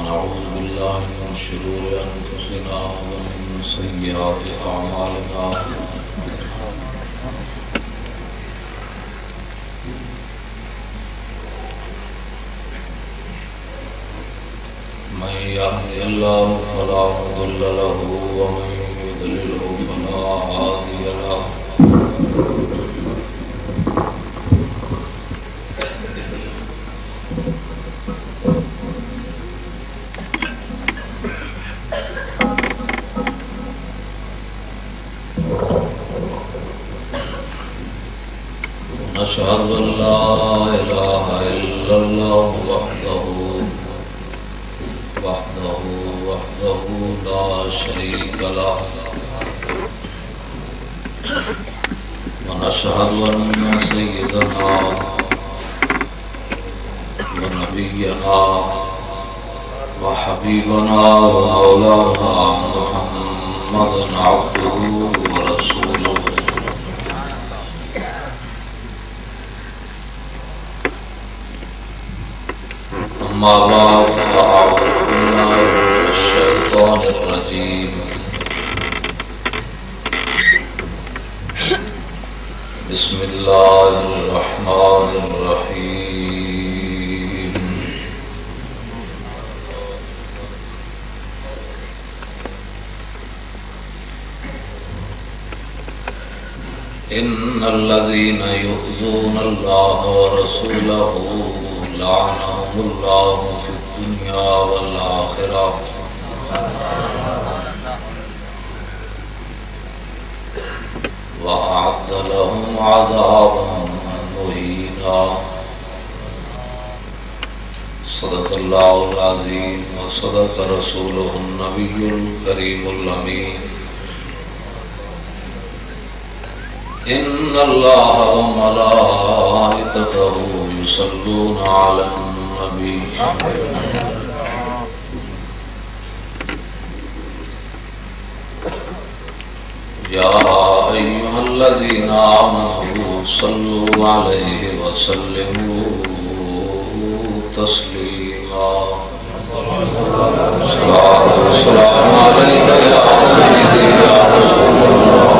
ونعوذ بالله من شرور أنفسنا ومن سيئات أعمالنا من يهده الله فلا مضل له ومن يضلله فلا هادي له نشهد أن لا إله إلا الله وحده لا شريك له ونشهد أن سيدنا ونبينا وحبيبنا ومولانا محمدا عبده ورسوله أما بعد فأعوذ بالله من الشيطان الرجيم بسم الله الرحمن الرحيم إن الذين يؤذون الله ورسوله لعنهم الله في الدنيا والآخرة وأعد لهم عذابا مهينا صدق الله العظيم وصدق رسوله النبي الكريم الأمين إن الله وملائكته يصلون على النبي يا أيها الذين آمنوا صلوا عليه وسلموا تسليما السلام عليك يا سيدي يا رسول الله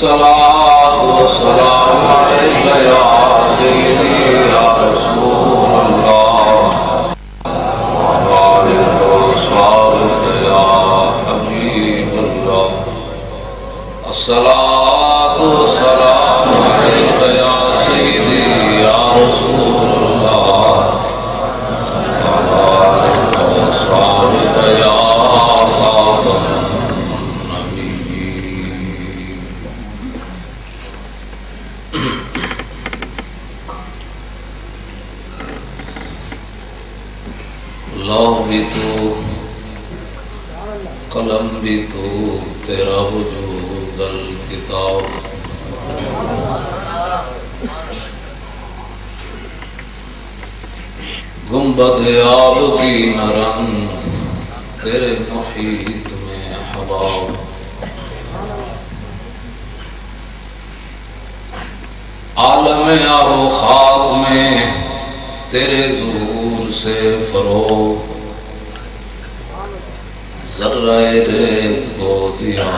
الصلاة والسلام عليك يا سيدي يا رسول الله وعليك وصحبك يا حبيب الله الصلاة والسلام عليك يا سيدي يا رسول الله وعليك وصحبك يا خاتم بھی تو قلم بھی تو تیرا وجود الکتاب گنبد آب کی نرم تیرے محیط میں ہوا عالم آب و خاک میں تیرے ظہور سے فروغ ذرہ ریت کو دیا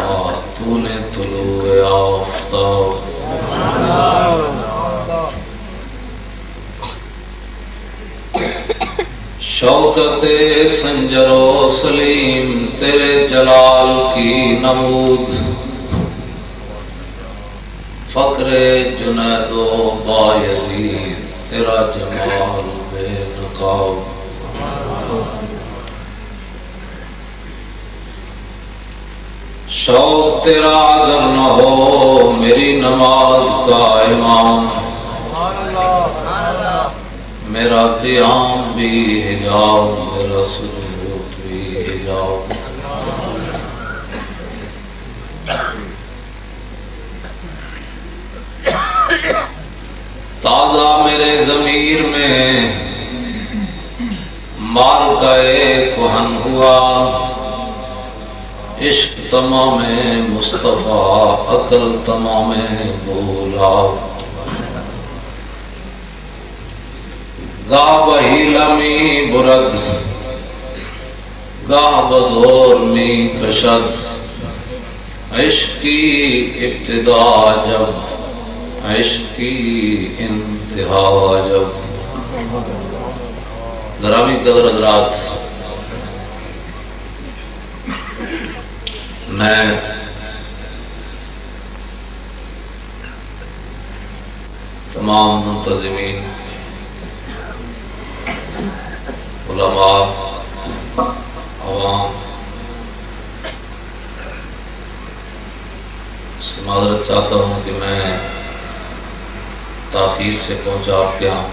تو نے طلوع آفتاب شوکت سنجر و سلیم تیرے جلال کی نمود فقر جنید و بایزید تیرا جمال بے نقاب شوق تیرا اگر نہ ہو میری نماز کا امام میرا قیام بھی حجاب میرا سجود بھی حجاب تازہ میرے ضمیر میں مار کا ایک کہن ہوا عشق تمام مصطفیٰ عقل تمام بولا گاہ بہیلا می برد گاہ بزور می کشد عشق کی ابتدا جب عشق کی انتہا جب. گرامی قدر حضرات، میں تمام منتظمین، علماء، عوام سے معذرت چاہتا ہوں کہ میں تاخیر سے پہنچا آپ کے یہاں.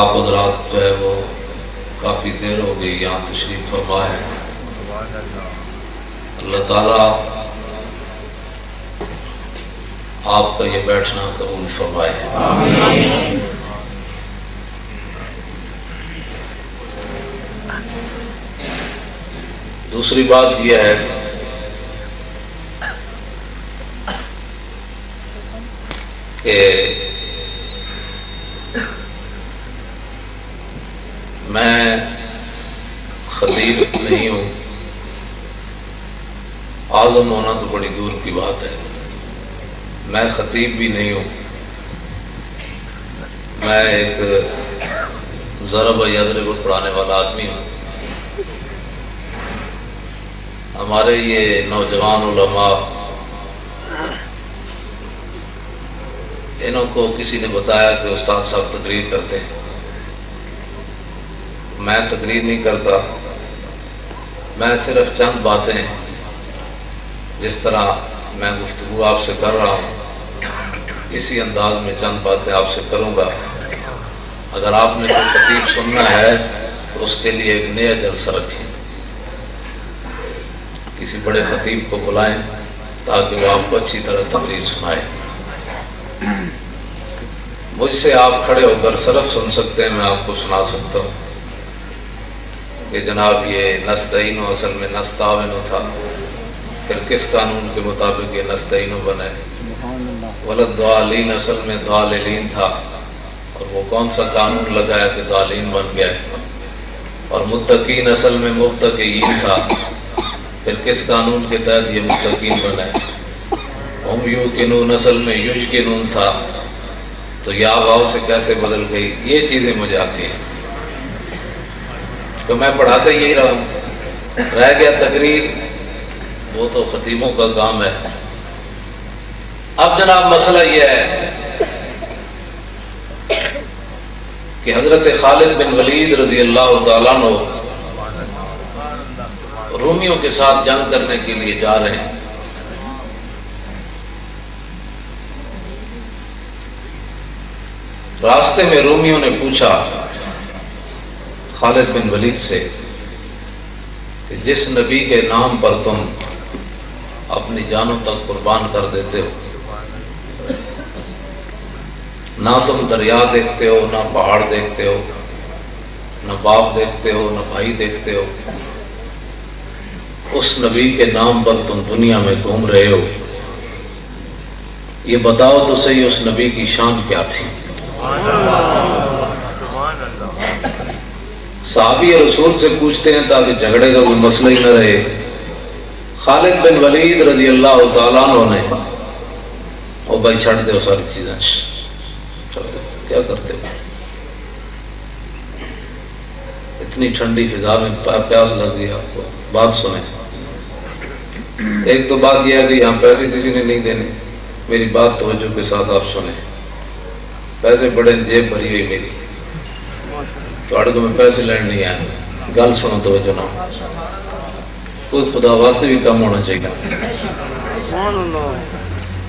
آپ حضرات جو ہے وہ کافی دیر ہو گئی یہاں تشریف فرما ہے. اللہ تعالیٰ آپ کا یہ بیٹھنا قبول فرمائے. آمین. دوسری بات یہ ہے کہ میں خطیب نہیں ہوں، اعظم ہونا تو بڑی دور کی بات ہے. میں خطیب بھی نہیں ہوں، میں ایک ضرب یضرب پڑھانے والا آدمی ہوں. ہمارے یہ نوجوان علماء، انہوں کو کسی نے بتایا کہ استاد صاحب تقریر کرتے ہیں. میں تقریر نہیں کرتا، میں صرف چند باتیں جس طرح میں گفتگو آپ سے کر رہا ہوں اسی انداز میں چند باتیں آپ سے کروں گا. اگر آپ نے کوئی خطیب سننا ہے تو اس کے لیے ایک نیا جلسہ رکھیں، کسی بڑے خطیب کو بلائیں تاکہ وہ آپ کو اچھی طرح تقریر سنائے. مجھ سے آپ کھڑے ہو کر صرف سن سکتے ہیں، میں آپ کو سنا سکتا ہوں کہ جناب یہ نستعینو اصل میں نستعینو تھا، پھر کس قانون کے مطابق یہ نستعینو بنے. وللضالین اصل میں ضالین تھا، اور وہ کون سا قانون لگایا کہ ضالین بن گئے. اور متقین اصل میں متقین تھا، پھر کس قانون کے تحت یہ متقین بنے. ہم یوقنون اصل میں یشکنون تھا، تو یا واو سے کیسے بدل گئی. یہ چیزیں مجھے آتی ہیں تو میں پڑھاتے یہی رہا ہوں. رہ گیا تقریر، وہ تو خطیبوں کا کام ہے. اب جناب مسئلہ یہ ہے کہ حضرت خالد بن ولید رضی اللہ تعالیٰ عنہ رومیوں کے ساتھ جنگ کرنے کے لیے جا رہے ہیں. راستے میں رومیوں نے پوچھا خالد بن ولید سے کہ جس نبی کے نام پر تم اپنی جانوں تک قربان کر دیتے ہو، نہ تم دریا دیکھتے ہو، نہ پہاڑ دیکھتے ہو، نہ باپ دیکھتے ہو، نہ بھائی دیکھتے ہو، اس نبی کے نام پر تم دنیا میں گھوم رہے ہو، یہ بتاؤ تو صحیح اس نبی کی شان کیا تھی. صحابی رسول سے پوچھتے ہیں تاکہ جھگڑے کا کوئی مسئلہ ہی نہ رہے. خالد بن ولید رضی اللہ تعالیٰ عنہ نے او بھائی چھڑ دے ساری چیزیں، چھڑ دے، کیا کرتے ہو؟ اتنی ٹھنڈی فضا میں پیاس لگ گئی آپ کو. بات سنیں. ایک تو بات یہ ہے کہ یہاں پیسے کسی نے نہیں دینے. میری بات توجہ کے ساتھ آپ سنیں. پیسے بڑے جیب بھری ہوئی میری، تھوڑے کو میں پیسے لین نہیں آیا. گل سنو توجہ نہ، خود خدا واسطے بھی کم ہونا چاہیے.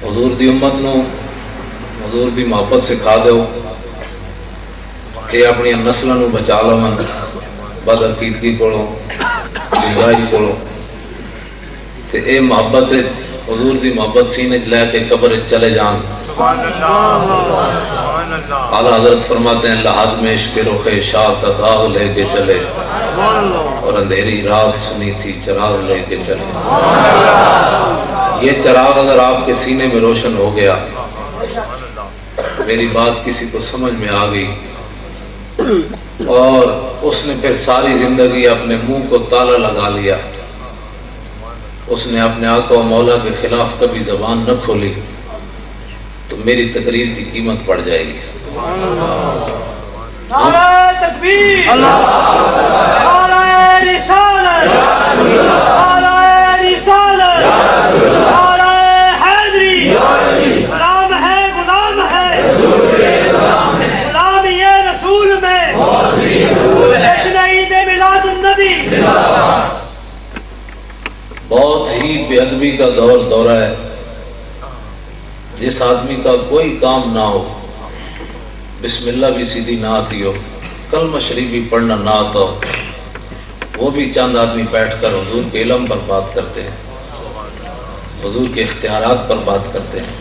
حضور دی امت نو حضور دی محبت سکھا دو کہ اپنی نسلوں نو بچا لو، بد عقیدگی کولوں، برائی کولوں. تے اے محبت حضور دی محبت سینے چ لے کے قبر چلے جان. اعلیٰ حضرت فرماتے ہیں لحد میں عشق رخ شاہ کا داغ لے کے چلے اور اندھیری رات سنی تھی چراغ لے کے چلے. یہ چراغ اگر آپ کے سینے میں روشن ہو گیا، میری بات کسی کو سمجھ میں آ گئی، اور اس نے پھر ساری زندگی اپنے منہ کو تالا لگا لیا، اس نے اپنے آقا و مولا کے خلاف کبھی زبان نہ کھولی، تو میری تقریر کی قیمت پڑ جائے گی. نعرہ تکبیر، نعرہ رسالت، نعرہ رسالت، نعرہ حیدری، غلام ہے غلام ہے غلام یہ رسول میں جشن عید میلاد النبی. بہت ہی بے ادبی کا دورہ ہے. جس آدمی کا کوئی کام نہ ہو، بسم اللہ بھی سیدھی نہ آتی ہو، کلمہ شریف بھی پڑھنا نہ آتا ہو، وہ بھی چند آدمی بیٹھ کر حضور کے علم پر بات کرتے ہیں، حضور کے اختیارات پر بات کرتے ہیں،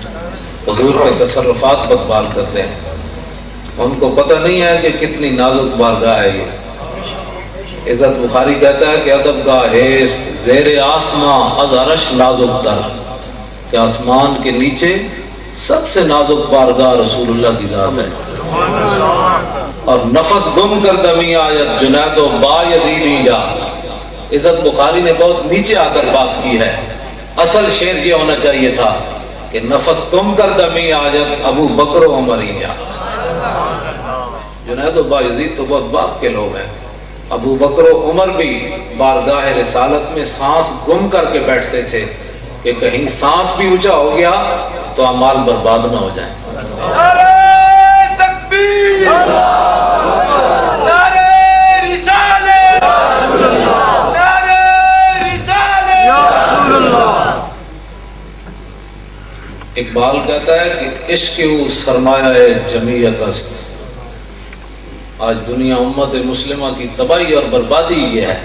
حضور کے تصرفات پر بات کرتے ہیں. ان کو پتہ نہیں ہے کہ کتنی نازک بارگاہ ہے یہ. عزت بخاری کہتا ہے کہ ادب کا ہے زیر آسماں از عرش نازک تر، کہ آسمان کے نیچے سب سے نازک بارگاہ رسول اللہ کی ذات ہے. اور نفس گم کر دمی آیت جنید و با یزیدی جا. عزت بخاری نے بہت نیچے آ کر بات کی ہے. اصل شعر یہ ہونا چاہیے تھا کہ نفس گم کر دمی آیت ابو بکر و عمر ہی جا. جنید و با یزید تو بہت باپ کے لوگ ہیں. ابو بکر و عمر بھی بارگاہ رسالت میں سانس گم کر کے بیٹھتے تھے کہ کہیں سانس بھی اونچا ہو گیا تو اعمال برباد نہ ہو جائیں. نعرہ تکبیر، نعرہ رسالت، نعرہ رسالت. اقبال کہتا ہے کہ عشق وہ سرمایہ جمعیت است. آج دنیا امت مسلمہ کی تباہی اور بربادی یہ ہے.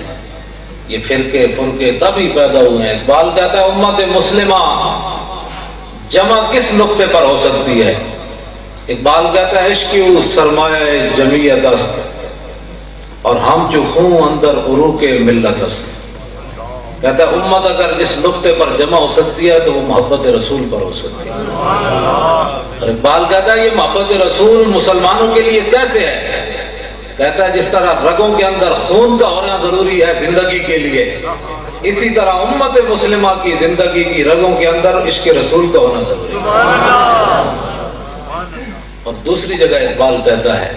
یہ فرقے تبھی پیدا ہوئے ہیں. اقبال کہتا ہے امت مسلمہ جمع کس نقطے پر ہو سکتی ہے؟ اقبال کہتا ہے عشق وہ سرمایہ جمعیت است اور ہم جو خون اندر عروق ملت است. کہتا ہے امت اگر جس نقطے پر جمع ہو سکتی ہے تو وہ محبت رسول پر ہو سکتی ہے. اور اقبال کہتا ہے یہ محبت رسول مسلمانوں کے لیے کیسے ہے؟ کہتا ہے جس طرح رگوں کے اندر خون کا ہونا ضروری ہے زندگی کے لیے، اسی طرح امت مسلمہ کی زندگی کی رگوں کے اندر عشق رسول کا ہونا ضروری ہے. اور دوسری جگہ اقبال کہتا ہے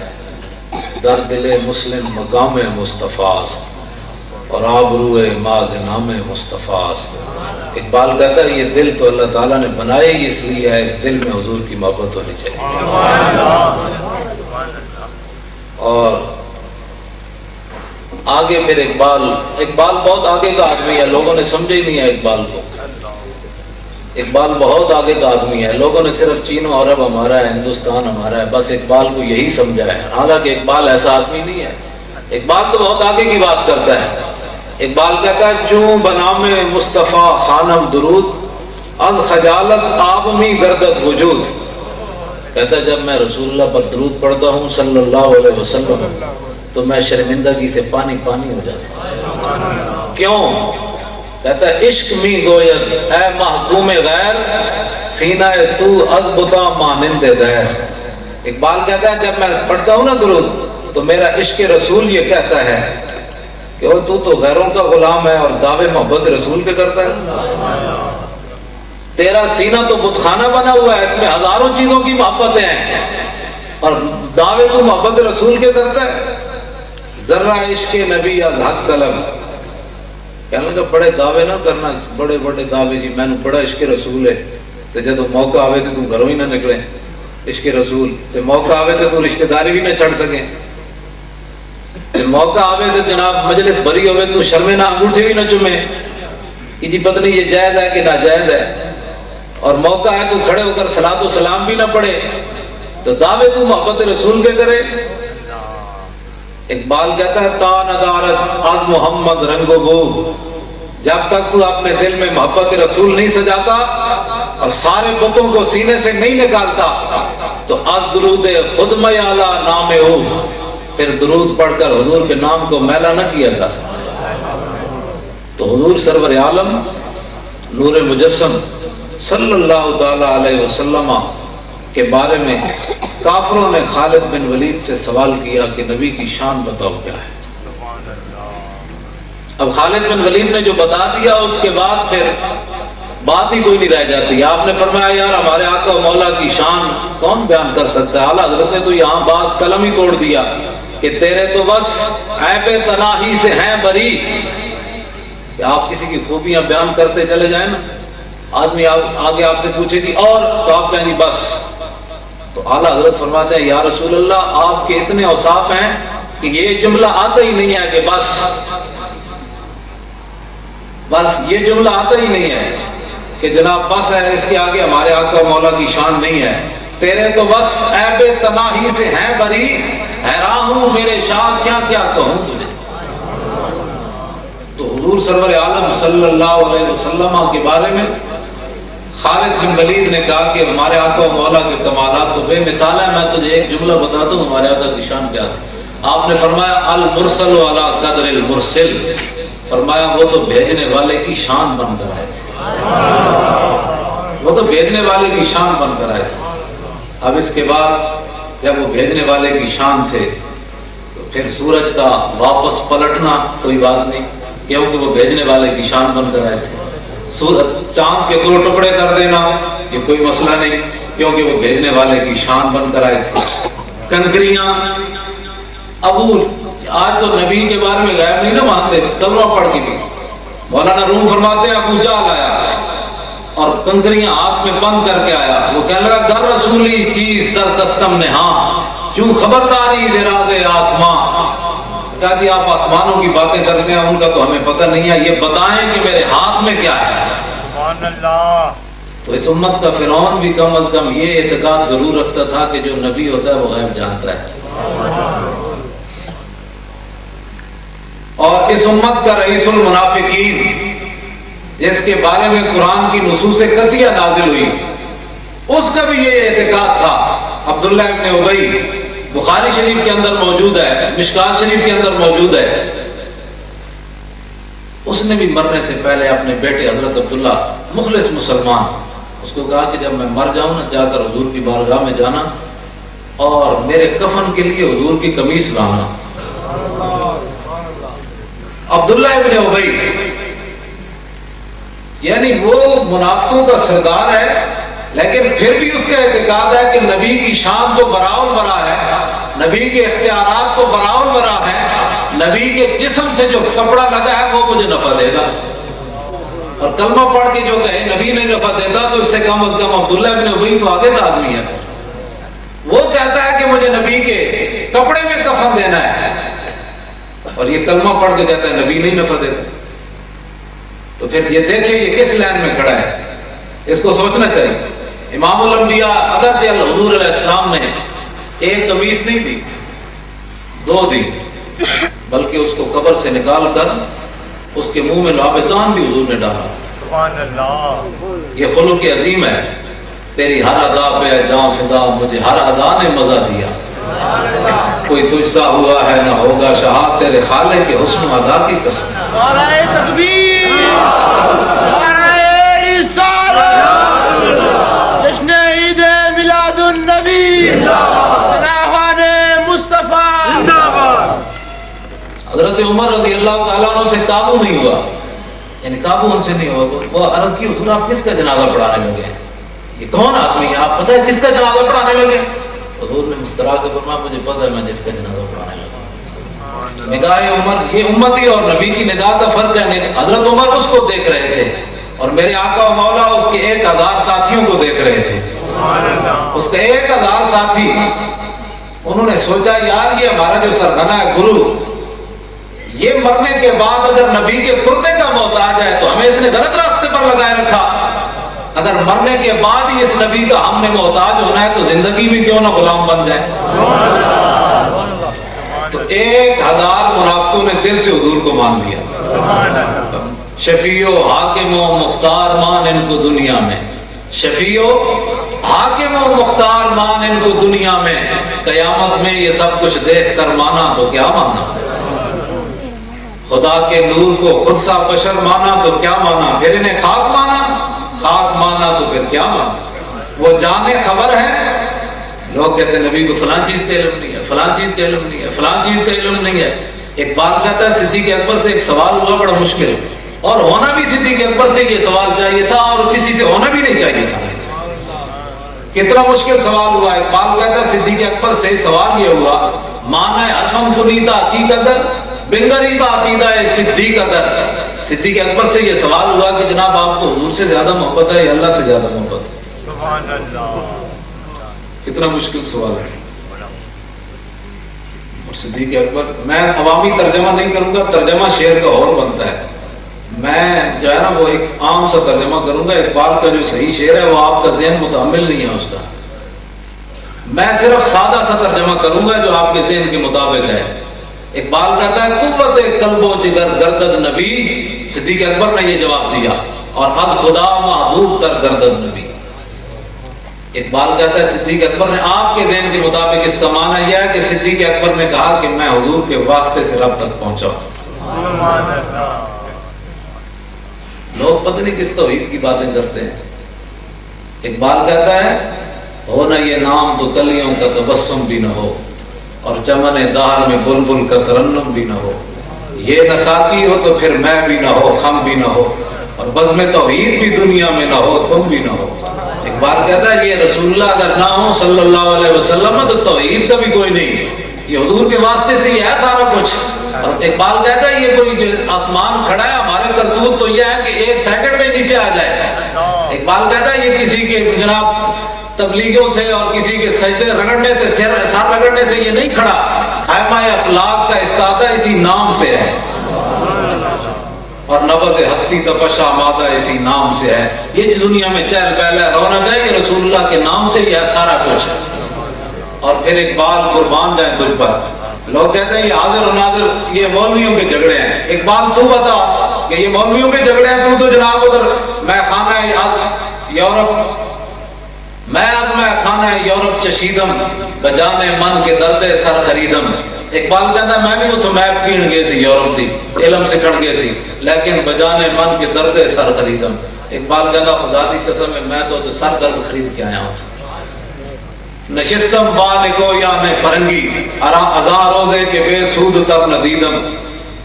در دل مسلم مقام مصطفیٰ اور آبروئے ماز نام مصطفیٰ. اقبال کہتا ہے یہ دل تو اللہ تعالیٰ نے بنائے ہی اس لیے ہے، اس دل میں حضور کی محبت ہونی چاہیے. اور آگے پھر اقبال بہت آگے کا آدمی ہے. لوگوں نے سمجھا ہی نہیں ہے اقبال کو. اقبال بہت آگے کا آدمی ہے. لوگوں نے صرف چین و عرب ہمارا ہے، ہندوستان ہمارا ہے، بس اقبال کو یہی سمجھا ہے. حالانکہ اقبال ایسا آدمی نہیں ہے. اقبال تو بہت آگے کی بات کرتا ہے. اقبال کہتا ہے چوں بنام مصطفیٰ خانم درود از خجالت آپ میں گردت وجود. کہتا ہے جب میں رسول اللہ پر درود پڑھتا ہوں صلی اللہ علیہ وسلم تو میں شرمندگی سے پانی پانی ہو جاتا ہوں. کیوں؟ کہتا ہے عشق می گوید اے محکوم غیر سینہ تو از بتا مانند دیر. اقبال کہتا ہے جب میں پڑھتا ہوں نا درود تو میرا عشق رسول یہ کہتا ہے کہ وہ تو غیروں کا غلام ہے اور دعوے محبت رسول کے کرتا ہے. تیرا سینہ تو بت خانہ بنا ہوا ہے، اس میں ہزاروں چیزوں کی محبتیں ہیں اور دعوے تو محبت رسول کے کرتا ہے. ذرا عشق نبی از حق طلب. کہنے لگا بڑے دعوے نہ کرنا، بڑے بڑے دعوے جی میں نے بڑا عشق رسول ہے تو جب موقع آوے تو تم گھروں ہی نہ نکلے. عشق رسول تو موقع آوے تو رشتہ داری بھی نہ چھڑ سکیں. موقع آوے تو جناب مجلس بری ہوئے تو شرمے نہ انگوٹھے بھی نہ چومے کہ جی پتہ نہیں یہ جائز ہے کہ ناجائز ہے. اور موقع ہے تو کھڑے ہو کر صلاۃ و سلام بھی نہ پڑھے تو دعوے تو محبت رسول کے کرے. اقبال کہتا ہے تا ندارت از محمد رنگ و بو. جب تک تو اپنے دل میں محبت رسول نہیں سجاتا اور سارے بتوں کو سینے سے نہیں نکالتا تو از درود خود میالا نام ہو، پھر درود پڑھ کر حضور کے نام کو میلا نہ کیا تھا۔ تو حضور سرور عالم نور مجسم صلی اللہ تعالی علیہ وسلم کے بارے میں کافروں نے خالد بن ولید سے سوال کیا کہ نبی کی شان بتاؤ کیا ہے۔ اب خالد بن ولید نے جو بتا دیا اس کے بعد پھر بات ہی کوئی نہیں رہ جاتی۔ آپ نے فرمایا یار ہمارے آقا و مولا کی شان کون بیان کر سکتا ہے؟ اعلیٰ حضرت نے تو یہاں بات قلم ہی توڑ دیا کہ تیرے تو بس عیب تناہی سے ہیں بری، کہ آپ کسی کی خوبیاں بیان کرتے چلے جائیں نا، آدمی آگے آپ سے پوچھے گی اور تو آپ کہیں گی بس۔ تو اعلیٰ حضرت فرماتے ہیں یا رسول اللہ آپ کے اتنے اوصاف ہیں کہ یہ جملہ آتا ہی نہیں ہے کہ بس یہ جملہ آتا ہی نہیں ہے کہ جناب بس ہے، اس کے آگے ہمارے آقا و مولا کی شان نہیں ہے، تیرے تو بس عیب تناہی سے ہیں بری، حیران ہوں میرے شاہ کیا کیا کہوں تجھے۔ تو حضور سرور عالم صلی اللہ علیہ وسلم کے بارے میں خالد بن ولید نے کہا کہ ہمارے آقا و مولا کے کمالات تو بے مثال ہے، میں تجھے ایک جملہ بتاتا ہوں ہمارے آقا کی شان کیا تھی۔ آپ نے فرمایا المرسل علی قدر المرسل، فرمایا وہ تو بھیجنے والے کی شان بن کر آئے تھے، وہ تو بھیجنے والے کی شان بن کر آئے تھے۔ اب اس کے بعد جب وہ بھیجنے والے کی شان تھے تو پھر سورج کا واپس پلٹنا کوئی بات نہیں، کیونکہ وہ بھیجنے والے کی شان بن کر آئے تھے۔ چاند کے 2 ٹکڑے کر دینا یہ کوئی مسئلہ نہیں، کیونکہ وہ بھیجنے والے کی شان بن کر آئے تھے۔ کنکریاں آج تو نبی کے بارے میں غیب نہیں نہ مانتے، کلمہ پڑھ کے بھی مولانا روم فرماتے ہیں ابو جہل آیا اور کنکریاں ہاتھ میں بند کر کے آیا، وہ کہنے لگا در رسولی چیز در دستم نے ہاں کیوں خبرداری دے راز آسمان، کہا جی آپ آسمانوں کی باتیں کرتے ہیں ان کا تو ہمیں پتہ نہیں ہے، یہ بتائیں کہ میرے ہاتھ میں کیا ہے۔ سبحان اللہ۔ تو اس امت کا فرعون بھی کم از کم یہ اعتقاد ضرور رکھتا تھا کہ جو نبی ہوتا ہے وہ غیب جانتا ہے، اور اس امت کا رئیس المنافقین جس کے بارے میں قرآن کی نصوص قطعیہ نازل ہوئی اس کا بھی یہ اعتقاد تھا، عبداللہ ابن ابی، بخاری شریف کے اندر موجود ہے، مشکات شریف کے اندر موجود ہے۔ اس نے بھی مرنے سے پہلے اپنے بیٹے حضرت عبداللہ مخلص مسلمان اس کو کہا کہ جب میں مر جاؤں نا جا کر حضور کی بارگاہ میں جانا اور میرے کفن کے لیے حضور کی قمیص لانا۔ عبداللہ ابن ابی یعنی وہ منافقوں کا سردار ہے، لیکن پھر بھی اس کا اعتقاد ہے کہ نبی کی شان تو براؤ برا ہے، نبی کے اختیارات تو براؤ برا ہے، نبی کے جسم سے جو کپڑا لگا ہے وہ مجھے نفع دے گا، اور کلمہ پڑھ کے جو کہے نبی نہیں نفع دیتا تو اس سے کم از کم عبداللہ ابن ابی تو آگے کا آدمی ہے، وہ کہتا ہے کہ مجھے نبی کے کپڑے میں کفن دینا ہے، اور یہ کلمہ پڑھ کے کہتا ہے نبی نہیں نفع دیتا۔ تو پھر یہ دیکھیں یہ کس لائن میں کھڑا ہے، اس کو سوچنا چاہیے۔ امام الانبیاء اگرچہ حضور علیہ السلام نے ایک قمیص نہیں دی، 2 دی، بلکہ اس کو قبر سے نکال کر اس کے منہ میں لابدان بھی حضور نے ڈالا۔ سبحان اللہ، یہ خلق عظیم ہے۔ تیری ہر ادا پہ جاں فدا، مجھے ہر ادا نے مزہ دیا، کوئی تجھ سا ہوا ہے نہ ہوگا شہاد، تیرے خالق کے حسن و ادا کی قسم۔ نعرہ تکبیر، نعرہ رسالت، جشن عید میلاد النبی، نعوان مصطفیٰ۔ حضرت عمر رضی اللہ تعالیٰ عنہ سے قابو نہیں ہوا، یعنی قابو ان سے نہیں ہوا، وہ عرض کی حضور آپ کس کا جنازہ پڑھانے لگے ہیں، یہ کون آدمی ہے، آپ پتہ ہے کس کا جنازہ پڑھانے لگے؟ حضور نے مسکرا کے فرمایا مجھے پتہ ہے میں جس کا جنازہ پڑھانے لگا۔ نگاہ عمر، یہ امتی اور نبی کی نگاہ کا فرق ہے۔ حضرت عمر اس کو دیکھ رہے تھے اور میرے آقا و مولا اس کے 1000 ساتھیوں کو دیکھ رہے تھے۔ اس کے 1000 ساتھی، انہوں نے سوچا یار یہ ہمارا جو سرغنہ ہے گرو، یہ مرنے کے بعد اگر نبی کے کرتے کا محتاج ہے تو ہمیں اس نے غلط راستے پر لگائے رکھا، اگر مرنے کے بعد ہی اس نبی کا ہم نے محتاج ہونا ہے تو زندگی میں کیوں نہ غلام بن جائے۔ تو 1000 منافقوں نے دل سے حضور کو مان لیا، شفیع و حاکم و مختار مان ان کو دنیا میں، شفیع و حاکم و مختار مان ان کو دنیا میں، قیامت میں یہ سب کچھ دیکھ کر مانا تو کیا مانا؟ خدا کے نور کو خود سا بشر مانا تو کیا مانا؟ پھر انہیں خاک مانا، خاک مانا تو پھر کیا مانا؟ وہ جانے خبر ہے، لوگ کہتے ہیں نبی کو فلاں چیز کا علم نہیں ہے، فلاں چیز کا علم نہیں ہے، فلاں چیز کا علم نہیں ہے۔ ایک بات کہتا ہے صدیق اکبر سے ایک سوال ہوا بڑا مشکل، اور ہونا بھی صدیق اکبر سے یہ سوال چاہیے تھا اور کسی سے ہونا بھی نہیں چاہیے تھا۔ کتنا مشکل سوال ہوا۔ اقبال کہتا ہے صدیق اکبر سے سوال یہ ہوا، مانا اشم کنیتا کی قدر بنگری کا عقیدہ ہے صدیق قدر۔ صدیق اکبر سے یہ سوال ہوا کہ جناب آپ کو حضور سے زیادہ محبت ہے یا اللہ سے زیادہ محبت ہے؟ سبحان اللہ، کتنا مشکل سوال ہے۔ اور صدیق اکبر، میں عوامی ترجمہ نہیں کروں گا، ترجمہ شعر کا اور بنتا ہے، میں جو ہے نا وہ ایک عام سا ترجمہ کروں گا۔ اقبال کا جو صحیح شعر ہے وہ آپ کا ذہن متحمل نہیں ہے اس کا، میں صرف سادہ سا ترجمہ کروں گا جو آپ کے ذہن کے مطابق ہے۔ اقبال کہتا ہے قوت قلب و جگر گردد نبی، صدیق اکبر نے یہ جواب دیا، اور حد خدا محبوب تر گردد نبی۔ اقبال کہتا ہے صدیق اکبر نے آپ کے ذہن کے مطابق اس کا معنی یہ ہے کہ صدیق اکبر نے کہا کہ میں حضور کے واسطے سے رب تک پہنچا ہوں۔ لوگ پتہ نہیں کس توحید کی باتیں کرتے ہیں۔ اقبال کہتا ہے ہو نہ یہ نام تو کلیوں کا تبسم بھی نہ ہو، اور چمن دار میں بلبل کا ترنم بھی نہ ہو، یہ نہ ساقی ہو تو پھر میں بھی نہ ہو، خم بھی نہ ہو، اور بزم توحید بھی دنیا میں نہ ہو، تم بھی نہ ہو۔ اقبال کہتا ہے یہ رسول اللہ اگر نہ ہو صلی اللہ علیہ وسلم تو توحید کا بھی کوئی نہیں، یہ حضور کے واسطے سے یہ ہے سارا کچھ۔ اور اقبال کہتا ہے یہ کوئی آسمان کھڑا ہے، ہمارے کرتوت تو یہ ہے کہ ایک سیکنڈ میں نیچے آ جائے۔ اقبال کہتا ہے یہ کسی کے جناب تبلیغوں سے اور کسی کے سجدے رگڑنے سے، سر رگڑنے سے یہ نہیں کھڑا، خیمہ اخلاق کا استادہ اسی نام سے ہے، اور نبض ہستی تپشا مادہ اسی نام سے ہے۔ یہ جو دنیا میں چہل پہل ہے، رونق ہے، یہ رسول اللہ کے نام سے ہی ہے سارا کچھ۔ اور پھر اقبال قربان جائیں تجھ پر، لوگ کہتے ہیں یہ حاضر و ناظر یہ مولویوں کے جھگڑے ہیں۔ اقبال تو بتا کہ یہ مولویوں کے جھگڑے ہیں، تو جناب ادھر میں خانہ یورپ خانہ یورپ چشیدم بجانے من کے درد سر خریدم۔ اقبال کہتا ہے میں بھی اتوں میپ پین گئے سی یورپ کی، علم سے کٹ گئے سی، لیکن بجانے من کے درد سر خریدم۔ اقبال کہتا خدا دی قسم ہے میں تو سر درد خرید کے آیا ہوں۔ نشستم بالکو یا میں فرنگی ارا ہزار روزے کے بے سود تر ندیدم۔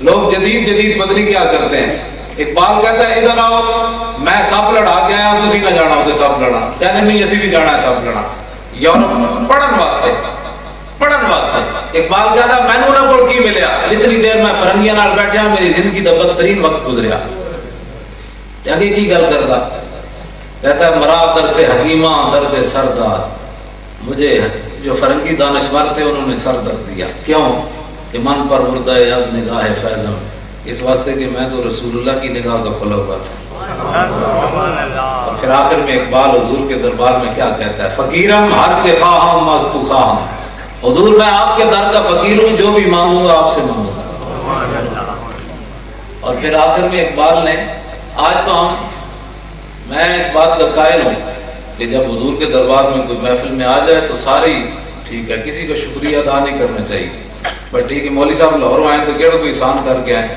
لوگ جدید بدلی کیا کرتے ہیں۔ اقبال کہتا ہے ادھر آؤ میں سب لڑا کے آیا، تھی نہ جانا اسے سب لڑا، کہنے نہیں اسی بھی جانا ہے سب لڑا یورپ پڑھن واسطے۔ اقبال کہتا ہے مینو نہ کوئی کی ملیا، جتنی دیر میں فرنگیاں نال بیٹھا میری زندگی کا بدترین وقت گزریا۔ آگے کی گل کرتا کہتا ہے مرا در سے حکیماں درد سردار، مجھے جو فرنگی دانشور تھے انہوں نے سر درد دیا، کیوں کہ من پر مردہ یز نگاہ فیضم، اس واسطے کہ میں تو رسول اللہ کی نگاہ کا کھلا ہوا تھا۔ اور پھر آخر میں اقبال حضور کے دربار میں کیا کہتا ہے، فقیرم ہر کے خواہم مستو خواہم، حضور میں آپ کے در کا فقیر ہوں، جو بھی مانگوں گا آپ سے مانگوں گا۔ اور پھر آخر میں اقبال نے آج تو میں اس بات کا قائل ہوں کہ جب حضور کے دربار میں کوئی محفل میں آ جائے تو ساری ٹھیک ہے، کسی کا شکریہ ادا نہیں کرنا چاہیے، بس ٹھیک ہے مولوی صاحب لاہور آئے تو کہڑا کوئی احسان کر کے آئے،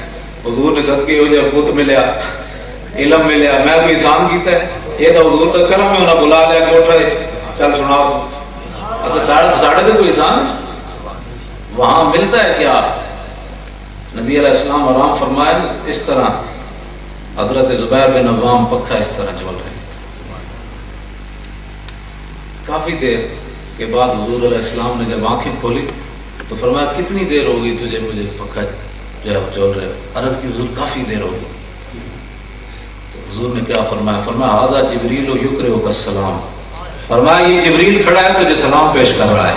حضور نے صدقے ہو جائے پوت ملیا، علم ملیا، میں کوئی احسان کیتا ہے، یہ تو حضور کا کرم ہے، انہیں بلا لیا کوٹھا چل سنا تو اچھا ساڑھے تو کوئی احسان وہاں ملتا ہے کیا؟ نبی علیہ السلام آرام فرمایا اس طرح حضرت زبیر بن عوام پکھا اس طرح جول رہے ہیں۔ کافی دیر کے بعد حضور علیہ السلام نے جب آنکھیں کھولی تو فرمایا کتنی دیر ہوگی تجھے مجھے پکھا جو ہے جول رہے؟ عرض کی حضور کافی دیر ہوگی۔ تو حضور نے کیا فرمایا؟ فرمایا ھذا جبریل یقرئک السلام، فرمایا یہ جبریل کھڑا ہے تجھے سلام پیش کر رہا ہے۔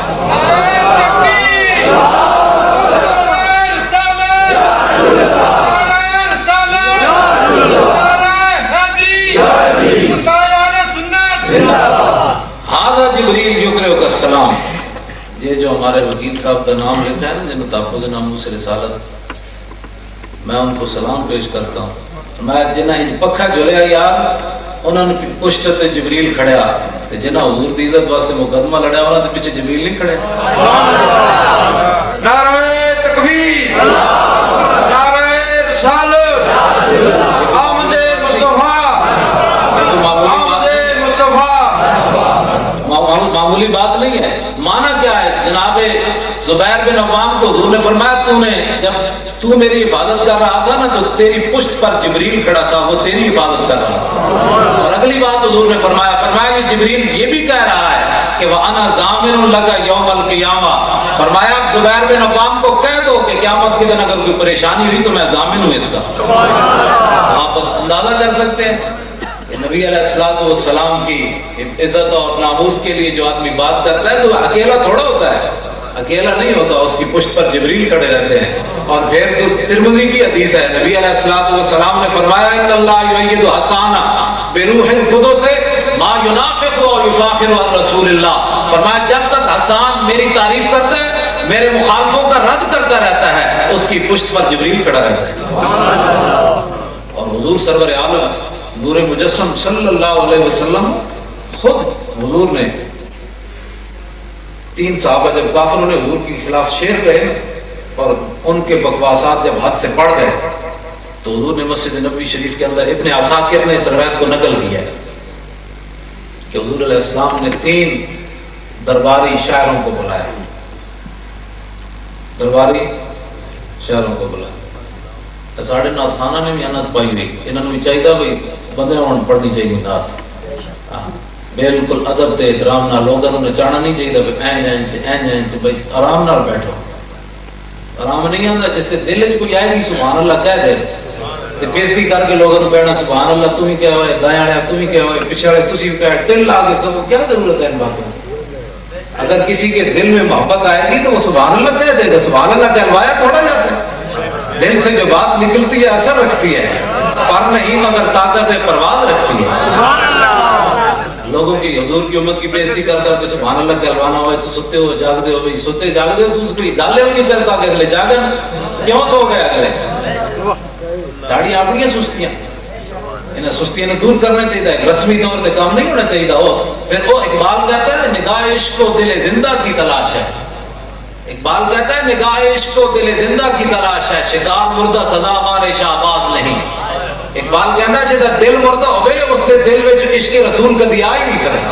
ھذا جبریل یقرئک السلام، یہ جو ہمارے وکیل صاحب کا نام لکھا ہے نا جن تحفظ ناموس رسالت، میں ان کو سلام پیش کرتا ہوں۔ میں جنہیں پکھا جلیا یار انہوں نے پشت تے جبریل کھڑیا تے جنہاں حضور دی عزت واسطے مقدمہ لڑیا انہاں دے پیچھے جبریل نہیں کھڑے. نعرہ تکبیر، نعرہ رسالت، آمد مصطفیٰ، آمد مصطفیٰ. معمولی بات نہیں ہے. مانا کیا ہے؟ جناب زبیر بن عوام کو حضور نے فرمایا تو نے جب تو میری حفاظت کر رہا تھا نا تو تیری پشت پر جبریل کھڑا تھا، وہ تیری حفاظت کر رہا تھا. اور اگلی بات حضور نے فرمایا کہ جبریل یہ بھی کہہ رہا ہے کہ وَأَنَا ضَامِنٌ لَكَ يَوْمَ الْقِيَامَةِ. فرمایا زبیر بن عوام کو کہہ دو کہ قیامت کے دن اگر کوئی پریشانی ہوئی تو میں ضامن ہوں اس کا. آپ اندازہ کر سکتے ہیں کہ نبی علیہ الصلوۃ والسلام کی عزت اور ناموس کے لیے جو آدمی بات کرتا ہے تو اکیلا تھوڑا ہوتا ہے، اکیلا نہیں ہوتا، اس کی پشت پر جبریل کھڑے رہتے ہیں. اور پھر تو ترمذی کی حدیث ہے، نبی علیہ الصلوۃ والسلام نے فرمایا ان اللہ یؤید حسان بروح القدس ما ينافق ويفاخر عن رسول اللہ. فرمایا جب تک حسان میری تعریف کرتا ہے، میرے مخالفوں کا رد کرتا رہتا ہے، اس کی پشت پر جبریل کھڑا رہتا ہے. اور حضور سرور عالم نور مجسم صلی اللہ علیہ وسلم خود حضور نے 3 صحابہ جب کافروں نے حضور کے خلاف شعر کہے اور ان کے بکواسات جب حد سے بڑھ گئے تو حضور نے مسجد نبوی شریف کے اندر ابن عساکر نے اس روایت کو نقل کیا ہے کہ حضور علیہ السلام نے 3 درباری شاعروں کو بلایا. درباری شاعروں کو بلایا. ساڑھے نات تھانہ نے بھی انت پائی ہوئی، انہوں نے بھی چاہیے بھائی بندے ہوں پڑھنی چاہیے نات بالکل ادب تے احترام نہ لوگوں نے چاہنا نہیں چاہیے بھائی آرام نال بیٹھو. آرام نہیں آتا جس سے دل چ کوئی آئے گی سبحان اللہ کہہ دے بےزتی کر کے لوگوں کو کہنا سبحان اللہ تم ہی کیا ہوئے، دائیں والے تم ہی کیا ہوئے، پیچھے والے تھی کیا دل لا کے تو کیا ضرورت ہے ان باتوں. اگر کسی کے دل میں محبت آئے گی تو وہ سبحان اللہ کہہ دے گا. سبحان اللہ کہلوایا تھوڑا جاتا ہے، دل سے جو بات نکلتی ہے اثر رکھتی ہے، پر نہیں مگر طاقت پرواز رکھتی ہے. لوگوں کی حضور کی امت کی بےزتی کرتا کہ سبحان اللہ کہلوانا ہو تو ستے ہو جاگتے ہو، بھائی ستے جاگتے ہو تو اس کی گالیں بھی نہیں کرتا کہ اگلے جاگن کیوں سو گئے اگلے. ساڑی اپنی سستیاں انہیں سستیاں نے دور کرنا چاہیے، رسمی طور سے کام نہیں ہونا چاہیے. پھر وہ اقبال کہتا ہے نگاہ عشق و دل زندہ کی تلاش ہے. اقبال کہتا ہے نگاہ عشق و دل زندہ کی تلاش ہے، شکار مردہ سدا مارے شہباز نہیں. اقبال کہتا ہے جہاں دل مردہ ہوئے اس کے دل میں عشق رسول کدی آ ہی نہیں سکتا.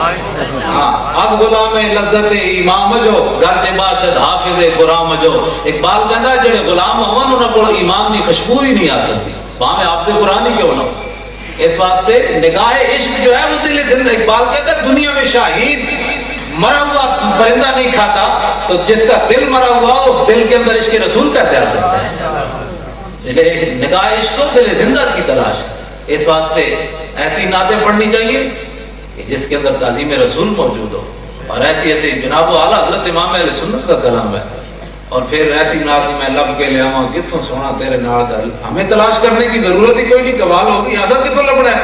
ہاں اد غلام لذت امام جو گھر چ باشد حافظ غلام جو. اقبال کہتا ہے جڑے غلام ہون انہاں کول ایمان کی خوشبو ہی نہیں آ سکتی، وہاں میں آپ سے قرآن ہی کیوں نہ. اس واسطے نگاہ عشق جو ہے وہ دل زندہ. اقبال کہتا ہے دنیا میں شاہین مرا ہوا پرندہ نہیں کھاتا تو جس کا دل مرا ہوا اس دل کے اندر عشق رسول کیسے آ سکتا ہے. نگاہ عشق کو دل زندہ کی تلاش. اس واسطے ایسی نعتیں پڑھنی چاہیے کہ جس کے اندر تعظیم رسول موجود ہو، اور ایسی ایسی جناب و اعلیٰ حضرت امام اہل سنت کا کلام ہے. اور پھر ایسی نعت میں لب کے لے آواں کتوں سونا تیرے نال دل. ہمیں تلاش کرنے کی ضرورت ہی کوئی نہیں، کمال ہوگی ایسا کتوں لبڑا ہے.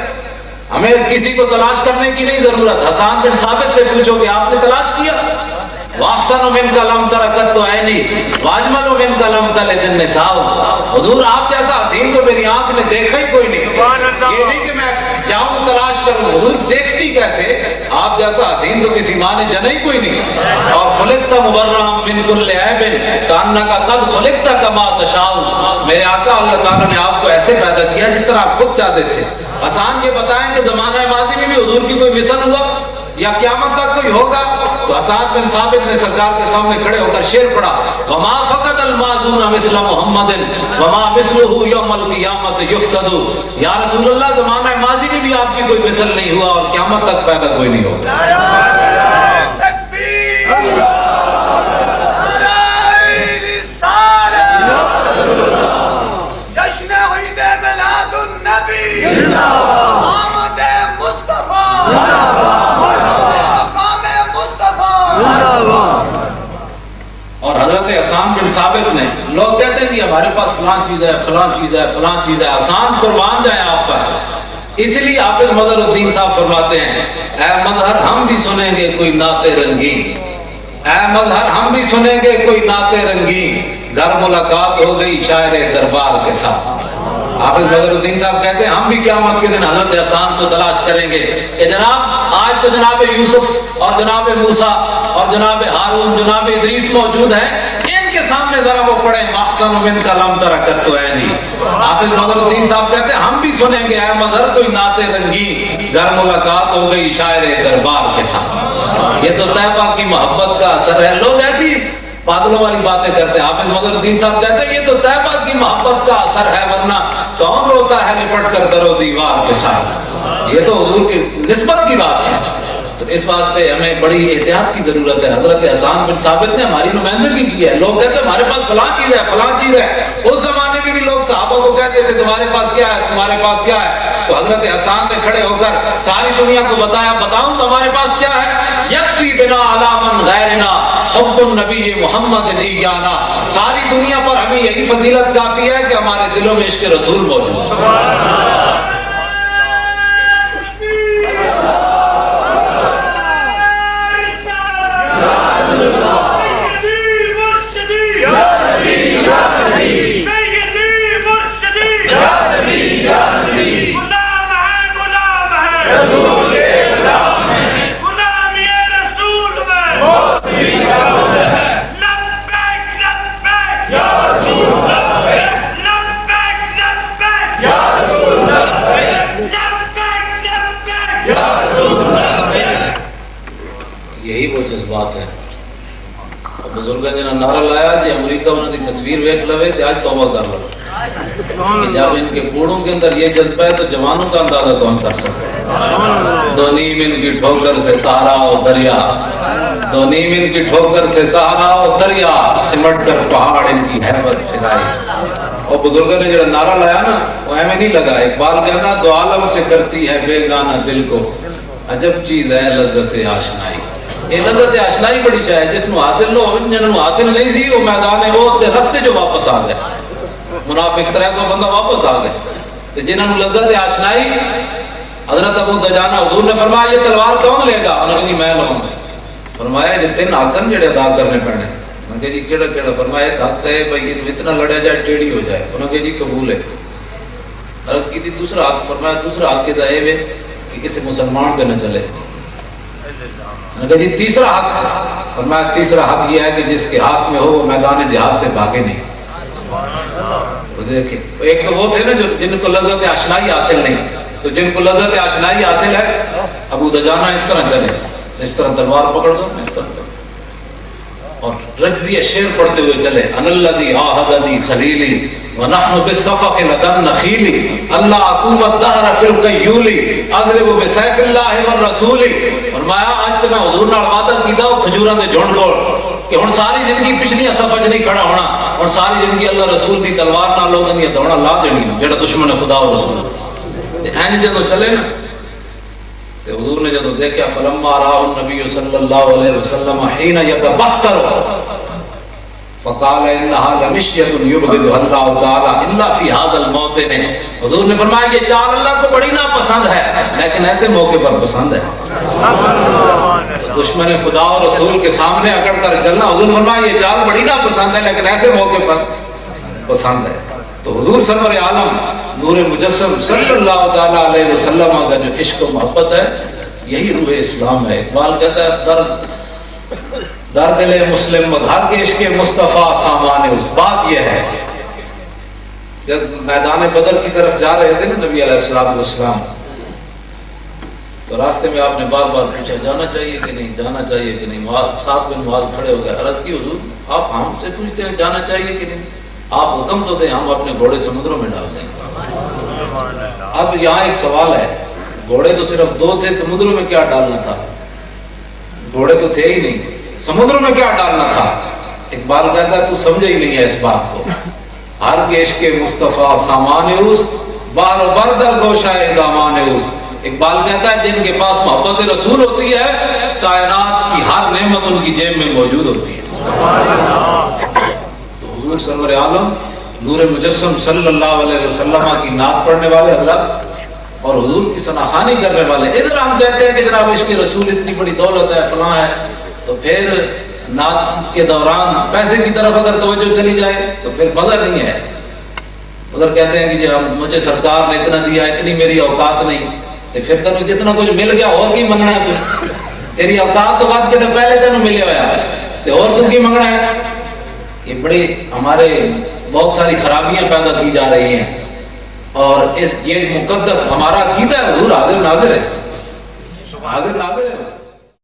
ہمیں کسی کو تلاش کرنے کی نہیں ضرورت. حسان بن ثابت سے پوچھو کہ آپ نے تلاش کیا؟ واحسن من کا لم ترکت تو ہے نہیں، واجمل من کا لم تلد النساء. حضور آپ جیسا حسین تو میری آنکھ نے دیکھا ہی کوئی نہیں. یہ نہیں کہ میں جاؤں تلاش کروں، حضور دیکھتی کیسے؟ آپ جیسا حسین تو کسی ماں نے جنا ہی کوئی نہیں. اور خلقت مبررا من کل عیب کانک قد خلقت کما تشاء. میرے آقا اللہ تعالیٰ نے آپ کو ایسے پیدا کیا جس طرح آپ خود چاہتے تھے. حسان یہ بتائیں کہ زمانہ ماضی میں بھی حضور کی کوئی مثل ہوا یا قیامت تک کوئی ہوگا؟ تو حسان بن ثابت نے سرکار کے سامنے کھڑے ہو کر شعر پڑھا، وما فقد الماضون مثل محمد وما مثلہ یوم القیامت یفتد. یا رسول اللہ زمانہ ماضی میں بھی آپ کی کوئی مثل نہیں ہوا اور قیامت تک پیدا کوئی نہیں ہوگا. جشن عید میلاد النبی آمد مصطفیٰ مقام مصطفیٰ. اور حضرت حسان بن ثابت نے، لوگ کہتے ہیں کہ ہمارے پاس فلاں چیز ہے فلاں چیز ہے فلاں چیز ہے، حسان قربان جائے آپ کا. اس لیے حافظ مظہر الدین صاحب فرماتے ہیں اے مظہر ہم بھی سنیں گے کوئی نعت رنگی، اے مظہر ہم بھی سنیں گے کوئی نعت رنگی. گھر ملاقات ہو گئی شاعر دربار کے ساتھ. حافظ بدر الدین صاحب کہتے ہیں ہم بھی قیامت کے دن حضرت حسان کو تلاش کریں گے کہ جناب آج تو جناب یوسف اور جناب موسیٰ اور جناب ہارون جناب ادریس موجود ہیں، ان کے سامنے ذرا وہ پڑھیں محسن من کا لم ترکت تو ہے نہیں۔ حافظ بدر الدین صاحب کہتے ہیں ہم بھی سنیں گے اے مظہر کوئی نعت رنگی گھر ملاقات ہو گئی شاعر دربار کے ساتھ۔ یہ تو طیبہ کی محبت کا اثر ہے۔ لوگ ایسی پاگلوں والی باتیں کرتے ہیں۔ حافظ بدر الدین صاحب کہتے ہیں یہ تو طیبہ کی محبت کا اثر ہے، ورنہ کون روتا ہے لپٹ کر در و دیوار کے ساتھ۔ یہ تو حضور کی نسبت کی بات ہے، تو اس واسطے ہمیں بڑی احتیاط کی ضرورت ہے۔ حضرت حسان بن ثابت نے ہماری نمائندگی کی ہے۔ لوگ کہتے ہیں ہمارے پاس فلاں چیز ہے فلاں چیز ہے، اس زمانے میں بھی لوگ صحابہ کو کہتے تھے تمہارے پاس کیا ہے تمہارے پاس کیا ہے، تو حضرت حسان نے کھڑے ہو کر ساری دنیا کو بتایا بتاؤں تمہارے پاس کیا ہے، یکفی بنا علی من غیرنا حب النبی محمد ایانا، ساری دنیا پر ہمیں یہی فضیلت کافی ہے کہ ہمارے دلوں میں عشق رسول موجود ہے۔ یہی وہ جذبات ہے۔ بزرگ نے نعرہ لایا جی امریکہ انہوں نے تصویر ویک لوے تو آج توبہ کر لو، جب ان کے کوڑوں کے اندر یہ جذبہ ہے تو جوانوں کا اندازہ کون کر سکتا ہے۔ دو نیم ان کی ٹھوکر سے سہارا ہو دریا، دو نیم ان کی ٹھوکر سے سہارا ہو دریا، سمٹ کر پہاڑ ان کی ہیبت سکھائی۔ اور بزرگوں نے جو نعرہ لایا نا وہ ایویں نہیں لگا، اقبال کہنا دو عالم سے کرتی ہے بے گانا دل کو، عجب چیز ہے لذت آشنائی۔ یہ لذت آشنائی بڑی شاید جس کو حاصل ہو جنہوں حاصل نہیں تھی وہ میدان وہ رستے جو واپس آ گئے، منافق 300 بندہ واپس آ گئے، جنہوں لذت آشنائی۔ حضرت ابو دجانہ حضور نے فرمایا یہ تلوار کون لے گا، انہوں نے کہا میں لوں گا۔ فرمایا یہ 3 حقن جڑے ادا کرنے پڑنے، میں کہ جی کیڑا کیڑا، فرمایا ایک حق ہے بھائی اتنا لڑیا جائے ٹیڑھی ہو جائے، انہوں نے کہا جی قبول ہے۔ عرض کی تھی دوسرا حق، فرمایا دوسرا حق یہ ہے کہ کسی مسلمان پہ نہ چلے۔ جی تیسرا حق، فرمایا تیسرا حق یہ ہے کہ جس کے ہاتھ میں ہو وہ میدان جہاد سے بھاگے نہیں۔ دیکھیں ایک تو وہ تھے نا جو جن کو لذت آشنائی حاصل نہیں، تو جن کو لذت آشنائی حاصل ہے ابو دجانہ اس طرح چلے، اس طرح تلوار پکڑ دو اس طرح اور رجزی شعر پڑھتے ہوئے چلے، ان الذی عاہدنی خلیلی ونحن بالصفق لدن نخیلی، اللہ حکومت دہر فی القیولی اضرب بسیف اللہ والرسول۔ فرمایا آج تو میں حضور نال وعدہ کیتا وہ کھجوراں دے جھنڈ کول کہ ہن ساری زندگی پچھلی صف وچ نہیں کھڑا ہونا، اور ساری زندگی اللہ رسول دی تلوار نال لوگاں دی دوڑا لا دینی جڑا دشمن ہے خدا اور رسول۔ تے این جدوں چلے نا تے حضور نے جدوں دیکھا فلما راہ النبی صلی اللہ علیہ وسلم حين يتبختر فقال انها لمشية يبغضها الله تعالى الا في هذا الموطن۔ حضور نے فرمایا یہ چال اللہ کو بڑی ناپسند ہے لیکن ایسے موقع پر پسند ہے۔ دشمن خدا اور رسول کے سامنے اکڑ کر چلنا، حضور نے فرمایا یہ چال بڑی ناپسند ہے لیکن ایسے موقع پر پسند ہے۔ تو حضور سرور عالم نور مجسم صلی اللہ تعالی علیہ وسلم کا جو عشق و محبت ہے یہی روح اسلام ہے۔ اقبال کہتا ہے در دل مسلم مظہر کے عشق مصطفیٰ سامان اس، بات یہ ہے جب میدان بدر کی طرف جا رہے تھے نا نبی علیہ السلام والسلام، تو راستے میں آپ نے بار بار پوچھا جانا چاہیے کہ نہیں جانا چاہیے کہ نہیں، ساتھ میں معاذ کھڑے ہو گئے، عرض کی حضور آپ ہم سے پوچھتے ہیں جانا چاہیے کہ نہیں، آپ حکم تو دیں ہم اپنے گھوڑے سمندروں میں ڈال دیں۔ اب یہاں ایک سوال ہے، گھوڑے تو صرف 2 تھے، سمندروں میں کیا ڈالنا تھا؟ گھوڑے تو تھے ہی نہیں، سمندروں میں کیا ڈالنا تھا؟ اقبال کہتا ہے تو سمجھے ہی نہیں ہے اس بات کو، ہر کیش کے مصطفیٰ سامان اس بار و بر در گوشہ دامان اس۔ اقبال کہتا ہے جن کے پاس محبت رسول ہوتی ہے کائنات کی ہر نعمت ان کی جیب میں موجود ہوتی ہے۔ تو حضور سرور عالم نور مجسم صلی اللہ علیہ وسلم کی نعت پڑھنے والے حضرت اور حضور کی ثناخوانی کرنے والے، ادھر ہم کہتے ہیں کہ جناب عشق رسول اتنی بڑی دولت ہے فلاں ہے، تو پھر نعت کے دوران پیسے کی طرف اگر توجہ چلی جائے تو پھر مزہ نہیں ہے۔ اگر کہتے ہیں کہ جی مجھے سرکار نے اتنا دیا، اتنی میری اوقات نہیں، تو پھر تینوں جتنا کچھ مل گیا اور کی منگنا ہے؟ تیری اوقات تو بات کے تو پہلے تینوں ملے ہوا ہے، تو اور تو کی منگنا ہے؟ یہ بڑی ہمارے بہت ساری خرابیاں پیدا کی جا رہی ہیں، اور یہ مقدس ہمارا عقیدہ ہے، حضور حاضر ناظر ہے، حاضر ناظر ہے۔